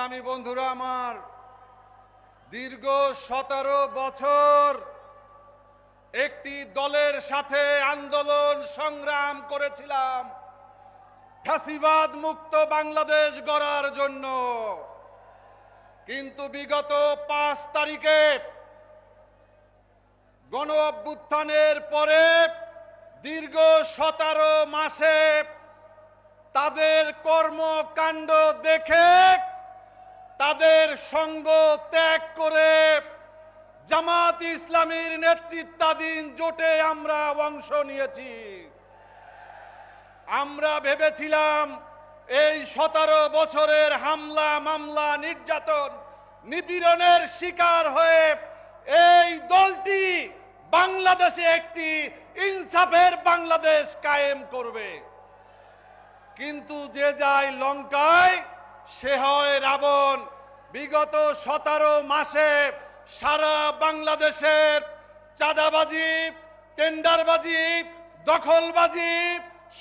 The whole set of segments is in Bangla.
সংগ্রামী বন্ধুরা আমার, দীর্ঘ 17 বছর একটি দলের সাথে আন্দোলন সংগ্রাম করেছিলাম ফ্যাসিবাদ মুক্ত বাংলাদেশ গড়ার জন্য। কিন্তু বিগত 5 তারিখে গণ অভ্যুত্থানের পরে দীর্ঘ 17 মাসে তাদের কর্মকাণ্ড দেখে তাদের সঙ্গ ত্যাগ করে জামাত ইসলামীর নেতৃত্বাধীন জোটে আমরা অংশ নিয়েছি। আমরা ভেবেছিলাম এই 17 বছরের হামলা মামলা নির্যাতন নিপীড়নের শিকার হয়ে এই দলটি বাংলাদেশে একটি ইনসাফের বাংলাদেশ কায়েম করবে। কিন্তু যে যায় লঙ্কায় সে হয় রাবণ। বিগত 17 মাসে সারা বাংলাদেশের চাঁদাবাজি, টেন্ডারবাজি, দখলবাজি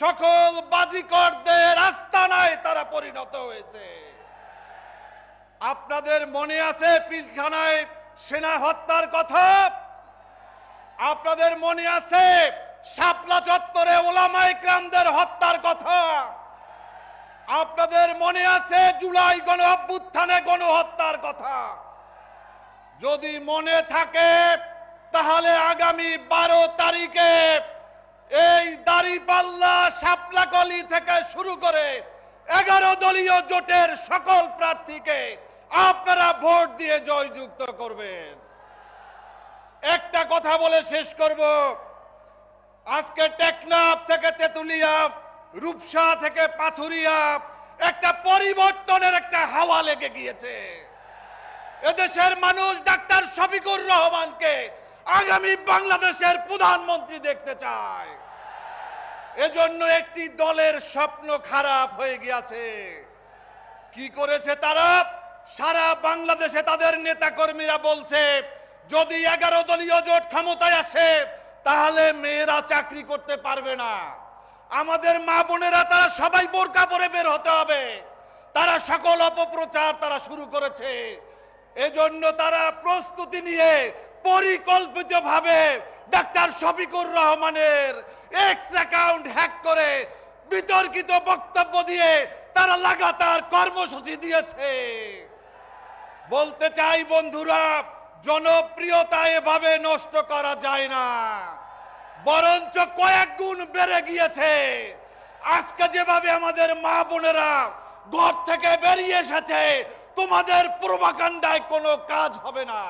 সকল বাজিকরদের আস্তানায় তারা পরিণত হয়েছে। আপনাদের মনে আছে পিলখানায় সেনা হত্যার কথা? আপনাদের মনে আছে শাপলা চত্বরে ওলামায়ে কেরামদের হত্যার কথা? আপনাদের মনে আছে জুলাই গণ অভ্যুত্থানে গণহত্যার কথা? যদি মনে থাকে তাহলে আগামী 12 তারিখে এই দাঁড়িপাল্লা শাপলাকলি থেকে শুরু করে 11 দলীয় জোটের সকল প্রার্থীকে আপনারা ভোট দিয়ে জয়যুক্ত করবেন। একটা কথা বলে শেষ করব। আজকে টেকনাফ থেকে তেতুলিয়া, রূপসা থেকে পাথুরিয়া একটা পরিবর্তনের একটা হাওয়া লেগে গিয়েছে। এদেশের মানুষ ডাক্তার শফিকুর রহমানকে আগামী বাংলাদেশের প্রধানমন্ত্রী দেখতে চায়। এজন্য একটি দলের স্বপ্ন খারাপ হয়ে গিয়েছে। কি করেছে তারা? সারা বাংলাদেশে তাদের নেতাকর্মীরা বলছে যদি 11 দলীয় জোট ক্ষমতায় আসে তাহলে মেয়েরা চাকরি করতে পারবে না, আমাদের মা বোনেরা তারা সবাই বোরকা পরে বের হতে হবে। তারা সকল অপপ্রচার তারা শুরু করেছে। এজন্য তারা প্রস্তুতি নিয়ে পরিকল্পিতভাবে ডাক্তার শফিকুর রহমানের এক্স অ্যাকাউন্ট হ্যাক করে বিতর্কিত বক্তব্য দিয়ে তারা লাগাতার কর্মসূচি দিয়েছে। বলতে চাই বন্ধুরা, জনপ্রিয়তা এভাবে নষ্ট করা যায় না, বরঞ্চ কয়েক গুণ বেড়ে গিয়েছে। আজকে যেভাবে আমাদের মা বোনেরা ঘর থেকে বেরিয়ে এসেছে, তোমাদের প্রোপাগান্ডায় কোনো কাজ হবে না।